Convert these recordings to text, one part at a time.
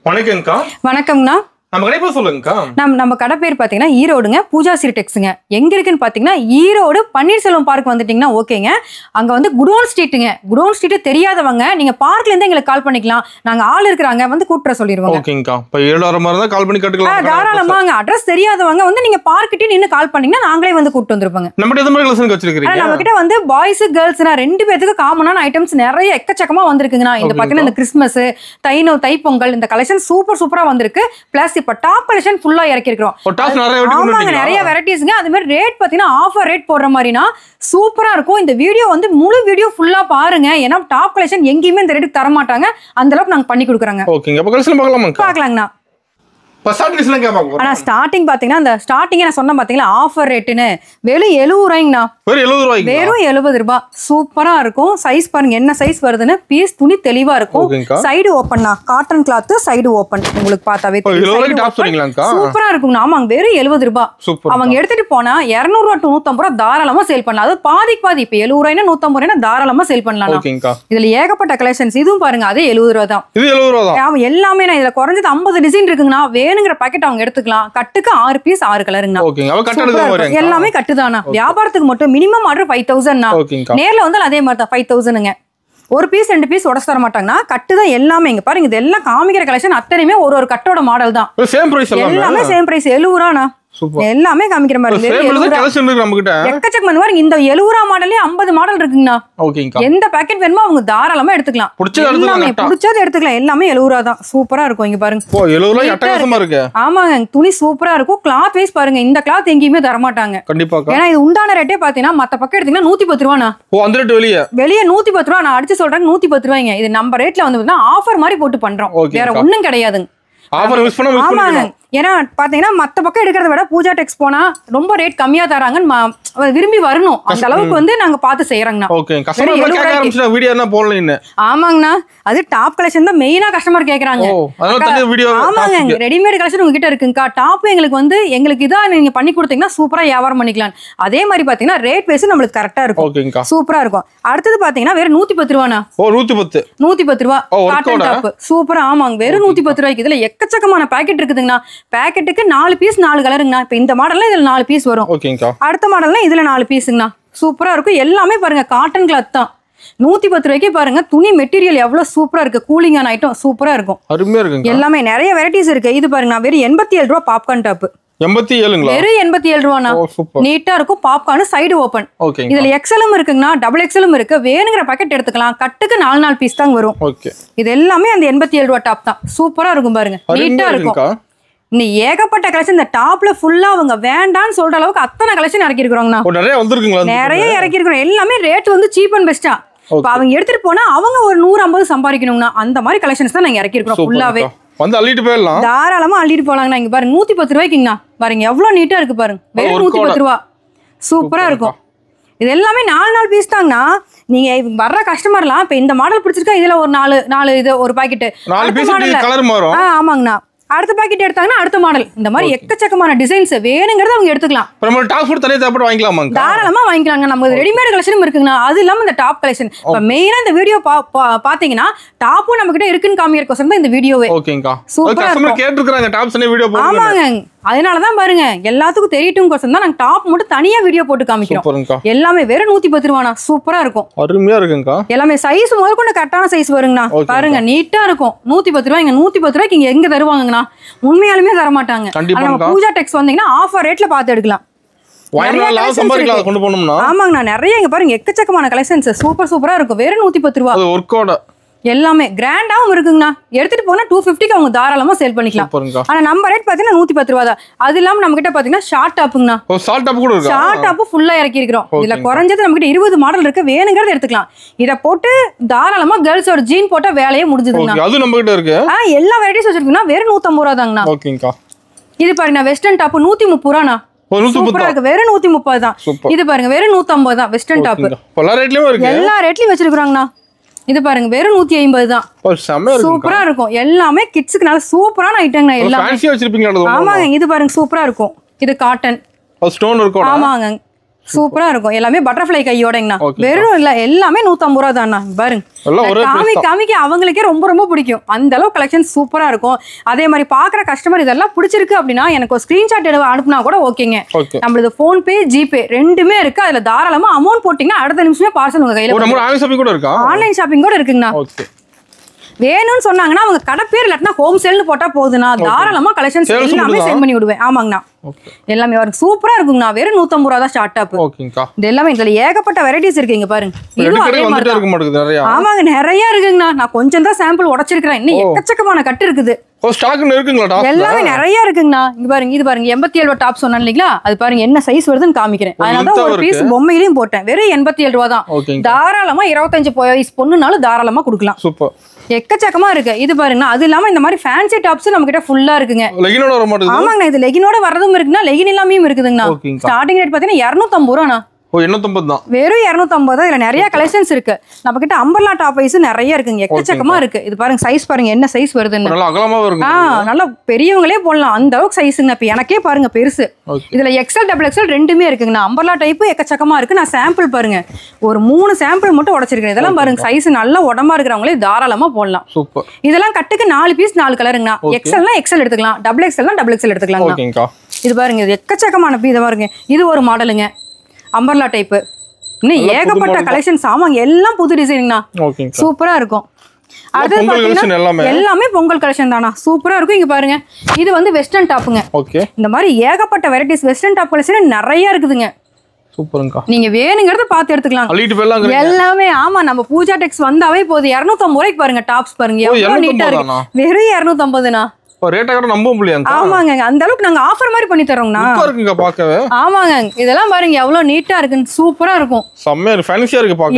வணக்கம்க்கா. வணக்கம்ண்ணா. நம்ம கடை பேர் சொல்லுங்கக்கா. நம்ம கடை பேர் பாத்தீங்கன்னா ஈரோடுங்க, பூஜா சிரிடெக்ஸுங்க. எங்க இருக்குன்னு பாத்தீங்கன்னா ஈரோடு பன்னீர்செல்வம் பார்க் வந்துட்டீங்கன்னா ஓகேங்க. அங்க வந்து குடோன் ஸ்ட்ரீட்டுங்க. குடோன் ஸ்ட்ரீட் தெரியாதவங்க நீங்க பார்க்ல இருந்து எங்களுக்கு கால் பண்ணிக்கலாம். நாங்க ஆள் இருக்கிறாங்க வந்து கூப்பிட சொல்லிடுவோம். ஓகேங்கக்கா. இப்ப 7 மாதிரி இருந்தா கால் பண்ணி கட்டுக்கலாம். தாராளமாங்க. அட்ரஸ் தெரியாதவங்க வந்து நீங்க பார்க்கிட்டே நின்னு கால் பண்ணீங்கன்னா நாங்களே வந்து கூப்பிட்டு வந்துருப்பாங்க. நம்ம எந்த மாதிரி கலெக்ஷன் வச்சிருக்கீங்க? நம்ம கிட்ட வந்து பாய்ஸ் கேர்ள்ஸ்னா ரெண்டு பேருக்கு காமனான ஐட்டம்ஸ் நிறைய எக்கச்சக்கமா வந்திருக்குங்கண்ணா. இந்த பாத்தீங்கன்னா இந்த கிறிஸ்மஸ், தைப்பொங்கல் இந்த கலெக்ஷன் சூப்பரா வந்திருக்கு. பிளஸ் இப்ப டாப் கலெக்ஷன் ஃபுல்லா இறக்கி இருக்கிறோம். நிறைய வெரைட்டிஸ்ங்க. அது மாதிரி ரேட் பாத்தீங்கன்னா ஆஃபர் ரேட் போடுற மாதிரினா சூப்பரா இருக்கும். இந்த வீடியோ வந்து முழு வீடியோ ஃபுல்லா பாருங்க. ஏன்னா டாப் கலெக்ஷன் எங்கேயுமே இந்த ரேட்டுக்கு தர மாட்டாங்க. அந்த அளவுக்கு நாங்க பண்ணி கொடுக்குறோங்க. ஓகேங்க. அப்ப கலெக்ஷன் பார்க்கலாம்ங்கண்ணா. ஆனா ஸ்டார்டிங் பாத்தீங்கன்னா அந்த ஸ்டார்டிங் நான் சொன்ன பாத்தீங்களா ஆஃபர் ரேட்டுன்னு வெறும் 70 ரூபாய்ங்கண்ணா. வெறும் 70 ரூபாய். சூப்பரா இருக்கும். சைஸ் பாருங்க என்ன சைஸ் வருதுன்னு. பீஸ் துணி தெளிவா இருக்கும். சைடு ஓப்பன்னா காட்டன் கிளாத் சைடு ஓப்பன். உங்களுக்கு பார்த்தாவே சூப்பரா இருக்கும். ஆமாங்க. வெறும் 70 ரூபாய். அவங்க எடுத்துட்டு போனா 200 ரூபாய் to 150 ரூபாய் தாராளமா சேல் பண்ணலாம். அது பாதி இப்ப 70 ரூபாய்னா 150 ரூபாய்னா தாராளமா சேல் பண்ணலாம். இதுல ஏகப்பட்ட கலெக்ஷன்ஸ். இதுவும் பாருங்க அதே 70 ரூபாய் தான். எல்லாமே நான் இதுல குறைஞ்சது 50 டிசைன் இருக்குங்கண்ணா. வேணுங்கிற பாக்கெட் அவங்க எடுத்துக்கலாம். கட்டுக்கு 6 பீஸ் 6 கலருங்கண்ணா. எல்லாமே கட்டுதானா. வியாபாரத்துக்கு மட்டும் மினிமம் ஆர்டர் 5000. நேர்ல வந்து அதே மாதிரி தான் 5000ங்க. ஒரு பீஸ் 2 பீஸ் உடச்சு தர மாட்டாங்கன்னா கட்டுதான் எல்லாமே. இங்க பாருங்க இது எல்லாம் காமிக்கிற கலெக்ஷன் அத்தனையுமே ஒரு கட்டோட மாடல் தான். எல்லாமே சேம் பிரைஸ் 70 ரூபாண்ணா. எல்லாமே காமிக்கிற மாதிரி எக்கச்சக்கம் பாருங்க. இந்த 70 ரூபாய் மாடல்லே 50 மாடல் இருக்குங்கண்ணா. எந்த பாக்கெட் வேணுமோ அவங்க தாராளமா எடுத்துக்கலாம். எல்லாமே பிடிச்சது எடுத்துக்கலாம். எல்லாமே 70 ரூபாய் தான். சூப்பரா இருக்கும். இங்க பாருங்க. ஆமாங்க. துணி சூப்பரா இருக்கும். கிளாத் வைஸ் பாருங்க. இந்த கிளாத் எங்கேயுமே தர மாட்டாங்க. ஏன்னா இது உண்டான ரேட்டே பாத்தீங்கன்னா மத்த பக்கம் எடுத்தீங்கன்னா 110 ரூபாண்ணா. வெளியே 110 ரூபாய். நான் அடிச்சு சொல்றேன் 110 ரூபாய்ங்க. இது நம்ம ரேட்ல வந்து ஆஃபர் மாதிரி போட்டு பண்றோம். வேற ஒண்ணும் கிடையாதுங்க. ஆமாங்க. ஏன்னா பாத்தீங்கன்னா மத்த பக்கம் எடுக்கிறத விட பூஜா டெக்ஸ் போனா ரொம்ப ரேட் கம்மியா தராங்கன்னு விரும்பி வரணும். அந்த அளவுக்கு வந்து நாங்க பார்த்து செய்யறோங்கண்ணா. ஆமாங்கண்ணா. அது டாப் கலெக்ஷன் தான் மெயினா கஸ்டமர் கேக்குறாங்க. ஆமாங்க. ரெடிமேட் கலெக்ஷன் உங்ககிட்ட இருக்குங்கக்கா. டாப் எங்களுக்கு இதா நீங்க பண்ணி கொடுத்தீங்கன்னா சூப்பரா வியாபாரம் பண்ணிக்கலாம். அதே மாதிரி பாத்தீங்கன்னா ரேட் பேஸ் நம்மளுக்கு கரெக்டா இருக்கும். சூப்பரா இருக்கும். அடுத்தது பாத்தீங்கன்னா வெறும் 110 ரூபாண்ணா. 110 ரூபாய் காட்டன் டாப் சூப்பரா. ஆமாங்க. வெறும் 110 ரூபாய்க்கு இதுல எக்கச்சக்கமான பாக்கெட் இருக்குதுங்கண்ணா. பாக்கெட்டுக்கு 4 பீஸ் 4 கலருங்கண்ணா. இப்ப இந்த மாடல்ல இதுல 4 பீஸ் வரும். அடுத்த மாடல்ல இதுல 4 பீஸுங்கண்ணா. சூப்பரா இருக்கும். எல்லாமே பாருங்க காட்டன் கிளாத் தான். 110 ரூபாய்க்கு பாருங்க. துணி மெட்டீரியல் எவ்வளவு சூப்பரா இருக்கு. கூலிங்கான ஐட்டம் சூப்பரா இருக்கும். எல்லாமே நிறைய வெரைட்டிஸ் இருக்கு. இது பாருங்க வெறும் 87 ரூபாய் பாப்கார்ன் டாப். 87 வெறும் 87 ரூபாண்ணா. நீட்டா இருக்கும். Popcorn side open. இதுல எக்ஸலும் இருக்குங்கண்ணா. டபுள் எக்ஸலும் இருக்கு. வேணுங்கிற பாக்கெட் எடுத்துக்கலாம். கட்டுக்கு 4 பீஸ் தான் வரும். இது எல்லாமே அந்த 87 ரூபாய் டாப் தான். சூப்பரா இருக்கும் பாருங்க. நீட்டா இருக்கும். நீ ஏகப்பட்ட கலெக்ஷன். இந்த டாப்ல ஃபுல்லா அவங்க வேண்டான்னு சொல்ற அளவுக்கு அத்தனை கலெக்ஷன் இறக்கி இருக்கிறோங்கண்ணா. நிறைய இறக்கி இருக்கிறோம். எல்லாமே ரேட் வந்து சீப் அண்ட் பெஸ்டா. இப்ப அவங்க எடுத்துட்டு போனா அவங்க ஒரு 150 சம்பாதிக்கணும்னா அந்த மாதிரி கலெக்ஷன்ஸ் தான் நாங்க இறக்கி இருக்கிறோம். ஃபுல்லாவே வந்து அள்ளிட்டு போயிடலாம். தாராளமா அள்ளிட்டு போலாங்கண்ணா. இங்க பாருங்க 110 ரூபாய்க்குங்கண்ணா. பாருங்க எவ்வளவு நீட்டா இருக்கு பாருங்க. வெறும் 110 ரூபாய். சூப்பரா இருக்கும். இது எல்லாமே 4 பீஸ் தாங்கண்ணா. நீங்க வர்ற கஸ்டமர்லாம் இப்ப இந்த மாடல் பிடிச்சிருக்கா இதுல ஒரு 4 இது ஒரு பாக்கெட். ஆமாங்கண்ணா. அடுத்த பாக்கெட் எடுத்தாங்கன்னா அடுத்த மாடல். இந்த மாதிரி எக்கச்சக்கமான டிசைன்ஸ் வேணுங்கிறத அவங்க எடுத்துக்கலாம். தாராளமா வாங்கிக்கலாங்க. நம்ம ரெடிமேட் கலெக்ஷனும் இருக்குங்கண்ணா. அது இல்லாம இந்த டாப் கலெக்ஷன். இப்ப மெயினா இந்த வீடியோ பாத்தீங்கன்னா டாப்பும் நம்ம கிட்ட இருக்குன்னு காமிக்கிறதுக்கோசரம் தான் இந்த வீடியோவே. ஆமாங்க. அதனாலதான் பாருங்க எல்லாத்துக்கும் தெரியட்டும் கோசம் தான் நாங்க டாப் மட்டும் தனியா வீடியோ போட்டு காமிக்கிறோம். எல்லாமே வெறும் 110 ரூபாண்ணா. சூப்பரா இருக்கும். அருமையா இருக்குங்கக்கா. எல்லாமே சைஸ் முதல் கொண்டு கரெக்டான சைஸ் வருங்கண்ணா. பாருங்க நீட்டா இருக்கும். 110 ரூபாய்ங்க. 110 ரூபாய்க்கு இங்க எங்க தருவாங்கண்ணா? உண்மையாலுமே தர மாட்டாங்க. நம்ம பூஜா டெக்ஸ் வந்தீங்கன்னா ஆஃபர் ரேட்ல பார்த்து எடுக்கலாம். ஆமாங்கண்ணா. நிறைய இங்க பாருங்க எக்கச்சக்கமான கலெக்ஷன்ஸ் சூப்பரா இருக்கும். வெறும் 110 ரூபாய். எல்லாமே கிராண்டாவும் இருக்குங்கண்ணா. எடுத்துட்டு போனா 250க்கு அவங்க தாராளமா சேல் பண்ணிக்கலாம். ஆனா நம்ம ரேட் பாத்தீங்கன்னா 110 ரூபாய் தான். அது இல்லாம நம்ம கிட்ட பாத்தீங்கன்னா ஷார்ட் டாப்புங்கண்ணா. ஷார்ட் டாப் ஃபுல்லா இறக்கி இருக்கிறோம். இதுல குறைஞ்சது நம்ம கிட்ட 20 மாடல் இருக்கு. வேணுங்கிறத எடுத்துக்கலாம். இத போட்டு தாராளமா கேர்ள்ஸோட ஜீன் போட்டா வேலையே முடிஞ்சதுங்கண்ணா. எல்லா வெரைட்டிஸ் வச்சிருக்கீங்கன்னா வெறும் 150 ரூபாய் தாங்கண்ணா. இது பாருங்க வெஸ்டர்ன் டாப் 130 ரூபாண்ணா. சூப்பரா இருக்கு. வெறும் 130 தான். இது பாருங்க வெறும் 150 தான். வெஸ்டர்ன் டாப் எல்லா ரேட்லயும் வச்சிருக்காங்கண்ணா. இது பாருங்க வெறும் 150 தான். சூப்பரா இருக்கும். எல்லாமே கிட்ஸ்க்கு நல்ல சூப்பரான ஐட்டங்க. எல்லாமே ஆமாங்க. இது பாருங்க சூப்பரா இருக்கும். இது காட்டன் ஸ்டோன் இருக்கும். ஆமாங்க. சூப்பரா இருக்கும். எல்லாமே பட்டர்ஃப்ளை கையோடங்கண்ணா. வெறும் இல்ல, எல்லாமே 150 ரூபா தான்ண்ணா. பாருங்க காமிக்க அவங்களுக்கே ரொம்ப ரொம்ப பிடிக்கும். அந்த அளவு கலெக்ஷன் சூப்பரா இருக்கும். அதே மாதிரி பாக்குற கஸ்டமர் இதெல்லாம் பிடிச்சிருக்கு அப்படின்னா எனக்கு ஒரு ஸ்கிரீன்ஷாட் அனுப்புனா கூட ஓகேங்க. நம்மளது போன்பே ஜிபே ரெண்டுமே இருக்கு. அதுல தாராளமா அமௌண்ட் போட்டீங்கன்னா அடுத்த நிமிஷமே பார்சல் உங்க கையில. ஆன்லைன் ஷாப்பிங் கூட இருக்குங்கண்ணா. வேணும்னு சொன்னாங்கன்னா அவங்க கடை பேர் இல்லாட்டினா ஹோம் சேல்னு போட்டா போதுண்ணா. தாராளமா கலெக்ஷன்ஸ் எல்லாமே சென்ட் பண்ணி விடுவேன். ஆமாங்கண்ணா, எல்லாமே வரும். சூப்பரா இருக்குங்கண்ணா. வெறும் 150 ரூபா தான் ஸ்டார்ட் அப். இது எல்லாமே இதுல ஏகப்பட்ட வெரைட்டிஸ் இருக்கு. இங்க பாருங்க, இதுவும் அதே மாதிரி. ஆமாங்க, நிறைய இருக்குங்கண்ணா. நான் கொஞ்சம் தான் சாம்பிள் உடைச்சிருக்கிறேன். இன்னும் எக்கச்சக்கமான கட்டு இருக்குது. எல்லாமே நிறைய இருக்குங்கண்ணா. இங்க பாருங்க, இது பாருங்க 87 ரூபா டாப் சொன்னேன் இல்லைங்களா, அது பாருங்க என்ன சைஸ் வருதுன்னு காமிக்கிறேன். அதனாலதான் ஒரு பீஸ் பொம்மையிலையும் போட்டேன். வெறும் 87 ரூபா தான். தாராளமா 25 வயசு பொண்ணுனாலும் தாராளமா கொடுக்கலாம். சூப்பர், எக்கச்சக்கமா இருக்கு. இது பாருங்க, அது இல்லாம இந்த மாதிரி ஃபேன்சி டாப்ஸ் நம்ம கிட்ட ஃபுல்லா இருக்குங்க. ஆமாங்க, இது லெகினோட வரதும் இருக்குன்னா லெகின் இல்லாமையும் இருக்குதுங்கண்ணா. ஸ்டார்டிங் ரேட் பாத்தீங்கன்னா 250 ரூபாண்ணா. வெறும் 250. இதுல நிறைய கலெக்ஷன்ஸ் இருக்கு. நம்ம கிட்ட அம்பர்லா டாப் வைஸ் நிறைய இருக்குங்க. எக்கச்சக்கமா இருக்கு. இது பாருங்க சைஸ் பாருங்க என்ன சைஸ் வருதுன்னு. நல்லா பெரியவங்களே போடலாம் அந்த அளவுக்கு சைஸுங்க. இப்ப எனக்கே பாருங்க பெருசு. இதுல எக்ஸ்எல் டபுள் எக்ஸ்எல் ரெண்டுமே இருக்குங்கண்ணா. அம்பர்லா டைப் எக்கச்சக்கமா இருக்கு. நான் சாம்பிள் பாருங்க, ஒரு 3 சாம்பிள் மட்டும் உடைச்சிருக்கேன். இதெல்லாம் பாருங்க சைஸ் நல்லா உடம்பா இருக்கிறவங்களே தாராளமா போடலாம். இதெல்லாம் கட்டுக்கு 4 பீஸ் 4 கலருங்கண்ணா. எக்ஸ்எல்னா எக்ஸ்எல் எடுத்துக்கலாம், டபுள் எக்ஸ்எல்னா டபுள் எக்ஸ்எல் எடுத்துக்கலாம். இது பாருங்க, இது எக்கச்சக்கமான இதை பாருங்க. இது ஒரு மாடலுங்க, அம்பர்லா டைப். இன்னும் ஏகப்பட்ட கலெக்ஷன்ஸ். ஆமாங்க, எல்லாம் புது டிசைன்ங்கண்ணா. சூப்பரா இருக்கும். அது எல்லாமே பொங்கல் கலெக்ஷன் தானா. சூப்பரா இருக்கும். இங்க பாருங்க, இது வந்து வெஸ்டர்ன் டாப்புங்க. இந்த மாதிரி ஏகப்பட்ட வெரைட்டிஸ் வெஸ்டர்ன் டாப் கலெக்ஷன் நிறைய இருக்குதுங்க. நீங்க வேணுங்கிறத பார்த்து எடுத்துக்கலாம் எல்லாமே. ஆமா, நம்ம பூஜா டெக்ஸ் வந்தாவே போதும். 250 ரூபாய்க்கு பாருங்க டாப்ஸ் பாருங்க, எவ்வளவு நீட்டா இருக்கு. வெறும் 250னா. ஆமாங்க, அந்த அளவுக்கு நாங்க ஆஃபர் மாதிரி பண்ணி தரோம்னா. ஆமாங்க, இதெல்லாம் பாருங்க எவ்வளவு நீட்டா இருக்குன்னு. சூப்பரா இருக்கும்.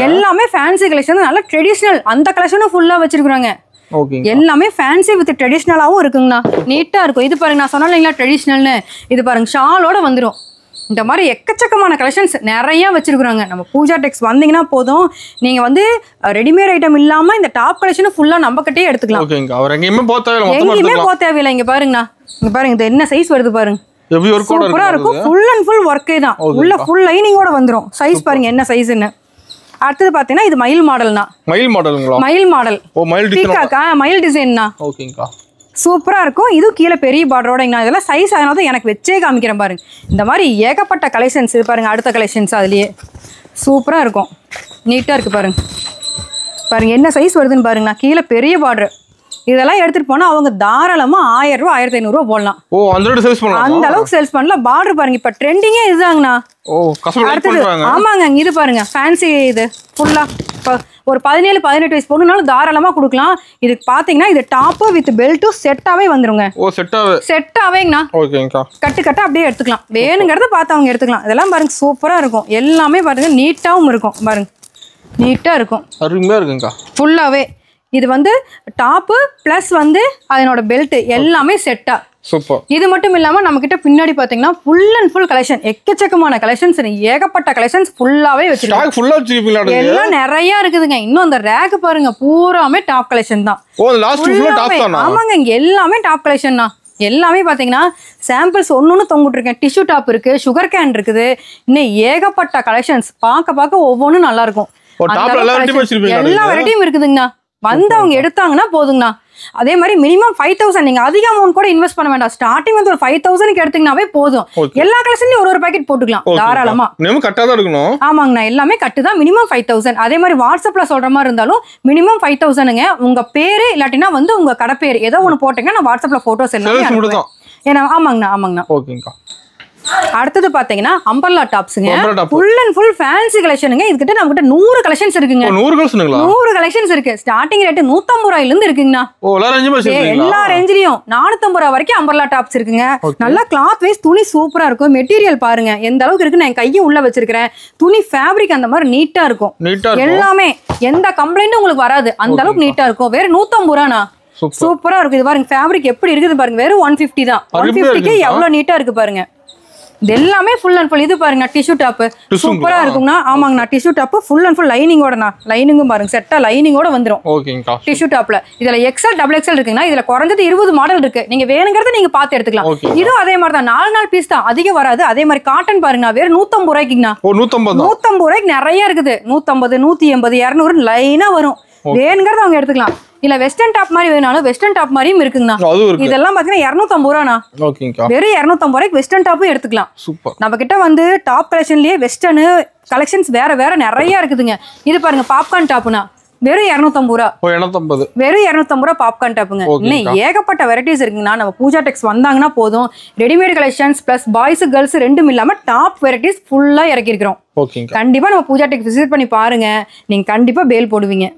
எல்லாமே ஃபேன்சி கலெக்ஷன், நல்ல ட்ரெடிஷனல். அந்த கலெக்ஷனும் ஃபுல்லா வச்சிருக்காங்க. எல்லாமே ஃபேன்சி வித் ட்ரெடிஷனலாவும் இருக்குங்கண்ணா. நீட்டா இருக்கும். இது பாருங்க, நான் சொன்னேன் இல்லைங்களா ட்ரெடிஷனல்னு. இது பாருங்க ஷாலோட வந்துடும். இந்த மாதிரி எக்கச்சக்கமான கலெக்ஷன்ஸ் நிறைய வச்சிருக்காங்க. நம்ம பூஜா டெக்ஸ் வந்தீங்கன்னா போதும், நீங்க வந்து ரெடிமேட் ஐட்டம் இல்லாம இந்த டாப் கலெக்ஷன் ஃபுல்லா நம்ம கிட்டே எடுத்துக்கலாம். எங்கேயுமே போக தேவையில்லை. இங்க பாருங்கண்ணா, இங்க பாருங்க இது என்ன சைஸ் வருது பாருங்க. சூப்பரா இருக்கும். ஃபுல் அண்ட் ஃபுல் ஒர்க்கே தான். உள்ள ஃபுல் லைனிங்கோட வந்துடும். சைஸ் பாருங்க என்ன சைஸ்ன்னு. அடுத்தது பாத்தீங்கன்னா இது மயில் மாடல்னா. மயில் மாடல். மயில் டிசைன்னா. சூப்பரா இருக்கும். இது கீழே பெரிய பார்டரோட. இதெல்லாம் சைஸ் அதனால தான் எனக்கு வச்சே காமிக்கிறேன் பாருங்க. இந்த மாதிரி ஏகப்பட்ட கலெக்ஷன்ஸ். இது பாருங்க அடுத்த கலெக்ஷன்ஸ். அதுலயே சூப்பரா இருக்கும். நீட்டா இருக்கு பாருங்க. பாருங்க என்ன சைஸ் வருதுன்னு பாருங்க. கீழே பெரிய பார்டர். இதெல்லாம் எடுத்துட்டு போனா அவங்க தாராளமா 1000 ரூபா 1500 ரூபா போடலாம். அந்த அளவுக்கு சேல்ஸ் பண்ணலாம். பார்டர் பாருங்க, இப்ப ட்ரெண்டிங்கே இதுதாங்கண்ணா. ஆமாங்க, இது பாருங்க ஃபேன்சி. இது ஃபுல்லா ஒரு 17-18 வயசு பொண்ணுனாலும் தாராளமா கொடுக்கலாம். இது பாத்தீங்கன்னா இது டாப் வித் பெல்ட் செட்டாவே வந்துருங்க. செட்டாவேங்கண்ணா. கட்டு கட்ட அப்படியே எடுத்துக்கலாம். வேணுங்கிறத பார்த்து அவங்க எடுத்துக்கலாம். இதெல்லாம் பாருங்க சூப்பரா இருக்கும். எல்லாமே பாருங்க நீட்டாவும் இருக்கும். பாருங்க நீட்டா இருக்கும். அருமையா இருக்குங்க ஃபுல்லாவே. இது வந்து டாப்பு பிளஸ் வந்து அதனோட பெல்ட் எல்லாமே செட்டா. சூப்பர். இது மட்டும் இல்லாம நம்ம கிட்ட பின்னாடி பாத்தீங்கன்னா ஃபுல் அண்ட் ஃபுல் கலெக்ஷன். எக்கச்சக்கமான கலெக்ஷன்ஸ், ஏகப்பட்ட கலெக்ஷன்ஸ் ஃபுல்லாவே வச்சிருக்காங்க. எல்லாம் நிறைய இருக்குதுங்க. இன்னும் அந்த ரேக் பாருங்க பூராமே டாப் கலெக்ஷன் தான். ஆமாங்க, இங்க எல்லாமே டாப் கலெக்ஷன் தான். எல்லாமே பாத்தீங்கன்னா சாம்பிள்ஸ் ஒன்னொன்னு தொங்கிட்டு இருக்கேன். டிஷ்யூ டாப் இருக்கு, சுகர் கேன் இருக்குது. இன்னும் ஏகப்பட்ட கலெக்ஷன்ஸ். பார்க்க ஒவ்வொன்றும் நல்லா இருக்கும். எல்லா வெரைட்டியும் இருக்குதுங்கண்ணா. வந்து அவங்க எடுத்தாங்கன்னா போதுங்கண்ணா. அதே மாதிரி மினிமம் 5000. நீங்க அதிக அமௌண்ட் கூட இன்வெஸ்ட் பண்ண வேண்டாம். ஸ்டார்டிங் வந்து ஒரு 5000 எடுத்தீங்கன்னாவே போதும். எல்லா கலெக்ஷன்லயும் ஒரு பாக்கெட் போட்டுக்கலாம் தாராளமா. ஆமாங்கண்ணா, எல்லாமே கட்டு தான். மினிமம் 5000. அதே மாதிரி வாட்ஸ்அப்ல சொல்ற மாதிரி இருந்தாலும் மினிமம் 5000ங்க. உங்க பேரு இல்லாட்டினா வந்து உங்க கடை பேர் ஏதோ ஒண்ணு போட்டீங்கன்னா நான் வாட்ஸ்அப்ல போட்டோஸ் எல்லாம். ஏன்னா ஆமாங்கண்ணா. அடுத்தது பாத்தீங்கன்னா அம்பர்லா டாப்ஸ்ங்க. ஃபுல் அண்ட் ஃபுல் ஃபேன்சி கலெக்ஷனுங்க. இதுகிட்ட நம்ம கிட்ட 100 கலெக்ஷன்ஸ் இருக்குங்க. 100 கலெக்ஷன்ஸ் இருக்கு. ஸ்டார்டிங் ரேட் 150 ரூபாயில இருந்து இருக்குங்கண்ணா. எல்லா ரேஞ்சிலயும் 450 ரூபாய் வரைக்கும் அம்பர்லா டாப்ஸ் இருக்குங்க. நல்லா கிளாத் வைஸ் துணி சூப்பரா இருக்கும். மெட்டீரியல் பாருங்க எந்த அளவுக்கு இருக்கு. நான் கையை உள்ள வச்சிருக்கிறேன். துணி ஃபேப்ரிக் அந்த மாதிரி நீட்டா இருக்கும். எல்லாமே எந்த கம்ப்ளைண்ட்டும் உங்களுக்கு வராது. அந்த அளவுக்கு நீட்டா இருக்கும். வேற 150 ரூபாண்ணா. சூப்பரா இருக்கும். இது பாருங்க ஃபேப்ரிக் எப்படி இருக்குது பாருங்க. வெறும் 150 தான். 150க்கு எவ்வளவு நீட்டா இருக்கு பாருங்க. இது எல்லாமே ஃபுல் அண்ட் ஃபுல். இது பாருங்க டிஷ்யூ டாப் சூப்பரா இருக்கும்னா. ஆமாங்கண்ணா tissue top full and full லைனிங்கோடண்ணா. லைனிங்கும் பாருங்க செட்டா லைனிங்கோட வந்துரும். ஓகேங்கா. டிஷ்யூ டாப்ல இதுல எக்ஸ்எல் டபுள் எக்ஸ்எல் இருக்குங்கன்னா இதுல குறைஞ்சது 20 மாடல் இருக்கு. நீங்க வேணுங்கிறத நீங்க பார்த்து எடுத்துக்கலாம். இதுவும் அதே மாதிரி தான் 4 பீஸ் தான், அதிகம் வராது. அதே மாதிரி காட்டன் பாருங்க வெறும் 150 ரூபாய்க்குங்கண்ணா. 150 ரூபாய்க்கு நிறைய இருக்குது. 150 180 200 லைனா வரும். வேணுங்கிறத அவங்க எடுத்துக்கலாம். இல்ல வெஸ்டர்ன் டாப் மாதிரி வேணாலும் வெஸ்டர்ன் டாப் மாதிரியும் இருக்குங்கண்ணா. இதெல்லாம் பாத்தீங்கன்னா 250 ரூபாண்ணா. வெறும் 250 ரூபாய்க்கு வெஸ்டர்ன் டாப்பும் எடுத்துக்கலாம். நம்ம கிட்ட வந்து டாப் கலெக்ஷன்லயே வெஸ்டர்ன் கலெக்ஷன்ஸ் வேற வேற நிறைய இருக்குதுங்க. இது பாருங்க பாப்கார்ன் டாப்னா வெறும் 250 ரூபா. வெறும் 250 ரூபா பாப்கார்ன் டாப்புங்க. இன்னும் ஏகப்பட்ட வெரைட்டிஸ் இருக்குங்கண்ணா. நம்ம பூஜா டெக்ஸ் வந்தாங்கன்னா போதும், readymade collections plus boys girls ரெண்டும் இல்லாம டாப் வெரைட்டிஸ் ஃபுல்லா இறக்கி இருக்கிறோம். கண்டிப்பா நம்ம பூஜா டெக்ஸ் விசிட் பண்ணி பாருங்க, நீங்க கண்டிப்பா பேல் போடுவீங்க.